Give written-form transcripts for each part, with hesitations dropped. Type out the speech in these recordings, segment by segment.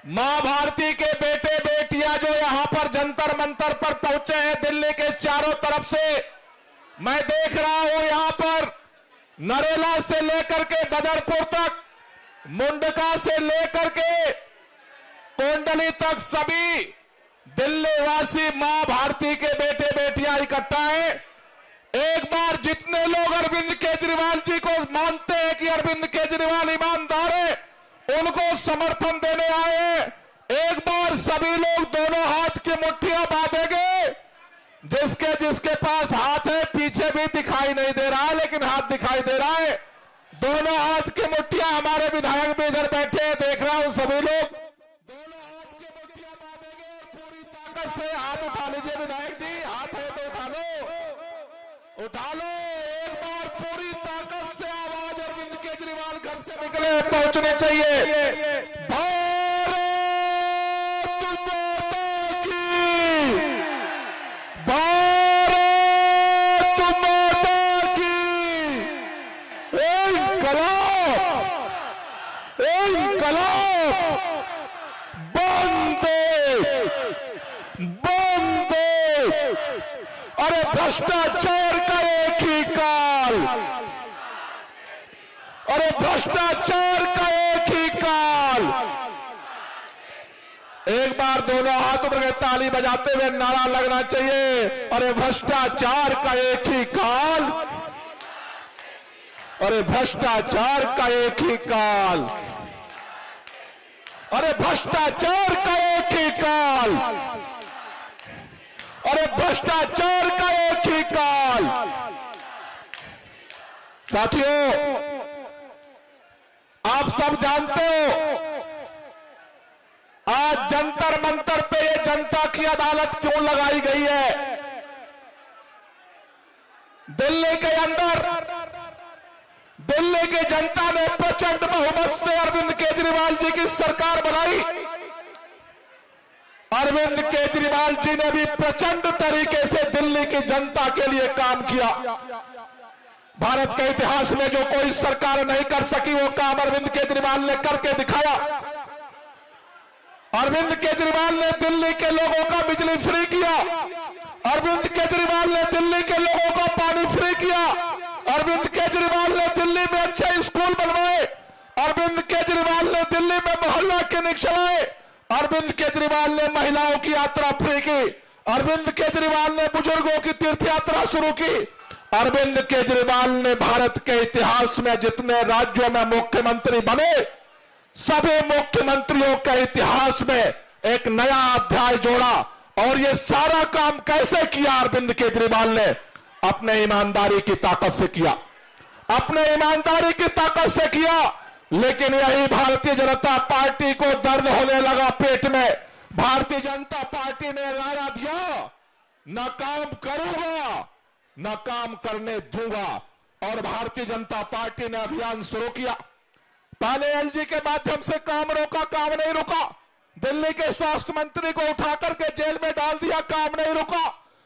मां भारती के बेटे बेटियां जो यहां पर जंतर मंतर पर पहुंचे हैं दिल्ली के चारों तरफ से, मैं देख रहा हूं यहां पर नरेला से लेकर के बदरपुर तक, मुंडका से लेकर के कोंडली तक सभी दिल्ली वासी मां भारती के बेटे बेटियां इकट्ठा हैं। एक बार जितने लोग अरविंद केजरीवाल जी को मानते हैं कि अरविंद केजरीवाल ईमानदार है, उनको समर्थन देने आए, एक बार सभी लोग दोनों हाथ की मुट्ठियां बांधेंगे। जिसके जिसके पास हाथ है, पीछे भी दिखाई नहीं दे रहा लेकिन हाथ दिखाई दे रहा है, दोनों हाथ की मुट्ठियां। हमारे विधायक भी इधर बैठे हैं, देख रहा हूं सभी लोग दोनों हाथ की मुट्ठियां बांधेंगे और पूरी ताकत से हाथ उठा लीजिए। विधायक जी हाथ है तो उठा लो, उठा लो एक बार, पूरी ताकत से आवाज अरविंद केजरीवाल घर से निकले पहुंचनी चाहिए। भारत माता की, भारत माता की। इंकलाब बंदे बंदे। अरे भ्रष्टाचार का एक ही काल, अरे भ्रष्टाचार का एक ही काल। एक बार दोनों हाथ उठ के ताली बजाते हुए नारा लगना चाहिए, अरे भ्रष्टाचार का एक ही काल, अरे भ्रष्टाचार का एक ही काल, अरे भ्रष्टाचार का एक ही काल, अरे भ्रष्टाचार का एक ही काल। साथियों, आप सब जानते हो आज जंतर मंतर पे ये जनता की अदालत क्यों लगाई गई है। दिल्ली के अंदर दिल्ली की जनता ने प्रचंड बहुमत से अरविंद केजरीवाल जी की सरकार बनाई। अरविंद केजरीवाल जी ने भी प्रचंड तरीके से दिल्ली की जनता के लिए काम किया। भारत के इतिहास में जो कोई सरकार नहीं कर सकी वो काम अरविंद केजरीवाल ने करके दिखाया। अरविंद केजरीवाल ने दिल्ली के लोगों का बिजली फ्री किया, अरविंद केजरीवाल ने दिल्ली के लोगों का पानी फ्री किया, अरविंद केजरीवाल ने दिल्ली में अच्छे स्कूल बनवाए, अरविंद केजरीवाल ने दिल्ली में मोहल्ला क्लिनिक चलाए, अरविंद केजरीवाल ने महिलाओं की यात्रा फ्री की, अरविंद केजरीवाल ने बुजुर्गों की तीर्थ यात्रा शुरू की। अरविंद केजरीवाल ने भारत के इतिहास में जितने राज्यों में मुख्यमंत्री बने, सभी मुख्यमंत्रियों के इतिहास में एक नया अध्याय जोड़ा। और ये सारा काम कैसे किया? अरविंद केजरीवाल ने अपने ईमानदारी की ताकत से किया, अपने ईमानदारी की ताकत से किया। लेकिन यही भारतीय जनता पार्टी को दर्द होने लगा पेट में। भारतीय जनता पार्टी ने नारा दिया, न काम करूंगा न काम करने दूंगा। और भारतीय जनता पार्टी ने अभियान शुरू किया। पहले एलजी के माध्यम से काम रोका, काम नहीं रुका। दिल्ली के स्वास्थ्य मंत्री को उठा करके जेल में डाल दिया, काम नहीं रुका।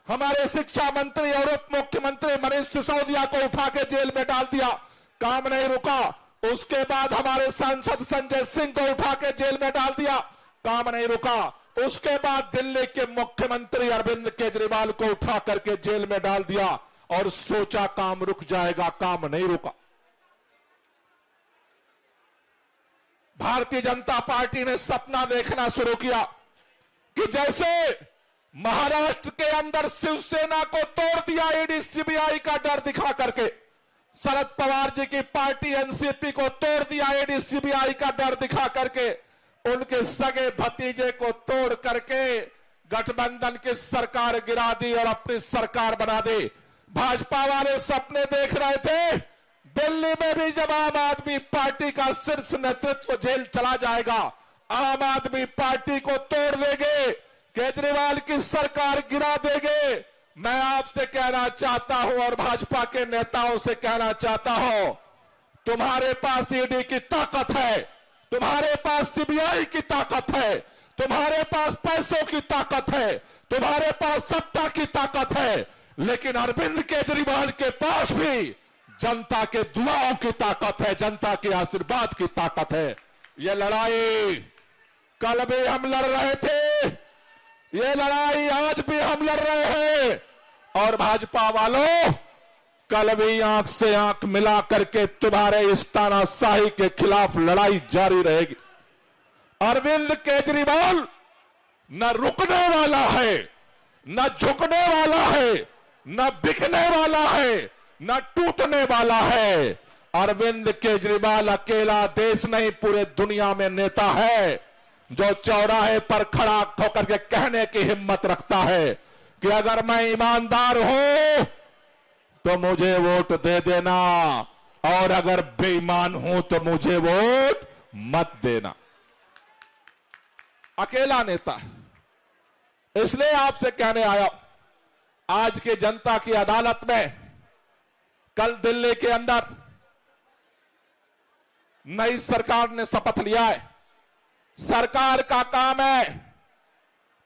हमारे शिक्षा मंत्री और उप मुख्यमंत्री मनीष सिसोदिया को उठा के जेल में डाल दिया, काम नहीं रुका। उसके बाद हमारे सांसद संजय सिंह को उठा के जेल में डाल दिया, काम नहीं रुका। उसके बाद दिल्ली के मुख्यमंत्री अरविंद केजरीवाल को उठा करके जेल में डाल दिया और सोचा काम रुक जाएगा, काम नहीं रुका। भारतीय जनता पार्टी ने सपना देखना शुरू किया कि जैसे महाराष्ट्र के अंदर शिवसेना को तोड़ दिया ईडी सीबीआई का डर दिखा करके, शरद पवार जी की पार्टी एनसीपी को तोड़ दिया ईडी सीबीआई का डर दिखा करके, उनके सगे भतीजे को तोड़ करके गठबंधन की सरकार गिरा दी और अपनी सरकार बना दी। भाजपा वाले सपने देख रहे थे दिल्ली में भी जब आम आदमी पार्टी का शीर्ष नेतृत्व जेल चला जाएगा, आम आदमी पार्टी को तोड़ देंगे, केजरीवाल की सरकार गिरा देंगे। मैं आपसे कहना चाहता हूं और भाजपा के नेताओं से कहना चाहता हूं, तुम्हारे पास ईडी की ताकत है, तुम्हारे पास सीबीआई की ताकत है, तुम्हारे पास पैसों की ताकत है, तुम्हारे पास सत्ता की ताकत है, लेकिन अरविंद केजरीवाल के पास भी जनता के दुआओं की ताकत है, जनता के आशीर्वाद की ताकत है। यह लड़ाई कल भी हम लड़ रहे थे, ये लड़ाई आज भी हम लड़ रहे हैं। और भाजपा वालों, कल भी आंख से आंख मिला करके तुम्हारे इस तानाशाही के खिलाफ लड़ाई जारी रहेगी। अरविंद केजरीवाल न रुकने वाला है, न झुकने वाला है, न बिकने वाला है, न टूटने वाला है। अरविंद केजरीवाल अकेला देश नहीं, पूरे दुनिया में नेता है जो चौराहे पर खड़ा होकर के कहने की हिम्मत रखता है कि अगर मैं ईमानदार हूं तो मुझे वोट दे देना, और अगर बेईमान हूं तो मुझे वोट मत देना। अकेला नेता है, इसलिए आपसे कहने आया, आज की जनता की अदालत में कल दिल्ली के अंदर नई सरकार ने शपथ लिया है। सरकार का काम है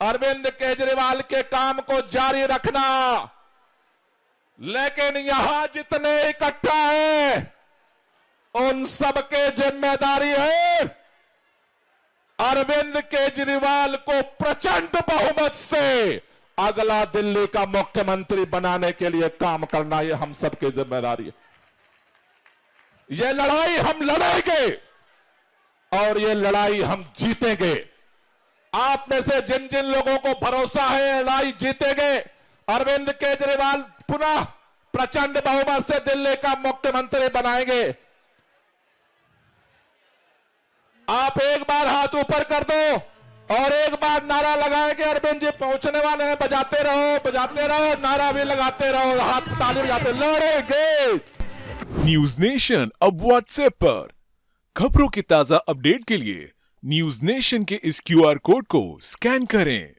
अरविंद केजरीवाल के काम को जारी रखना, लेकिन यहां जितने इकट्ठा है उन सबके जिम्मेदारी है अरविंद केजरीवाल को प्रचंड बहुमत से अगला दिल्ली का मुख्यमंत्री बनाने के लिए काम करना, ये हम सबकी जिम्मेदारी है। ये लड़ाई हम लड़ेंगे और ये लड़ाई हम जीतेंगे। आप में से जिन जिन लोगों को भरोसा है लड़ाई जीतेंगे, अरविंद केजरीवाल पुनः प्रचंड बहुमत से दिल्ली का मुख्यमंत्री बनाएंगे। आप एक बार हाथ ऊपर कर दो और एक बार नारा लगाएंगे, अरविंद जी पहुंचने वाले हैं, बजाते रहो, नारा भी लगाते रहो, हाथ ताली बजाते, लड़ेंगे। न्यूज नेशन अब व्हाट्सएप पर खबरों की ताजा अपडेट के लिए न्यूज नेशन के इस QR कोड को स्कैन करें।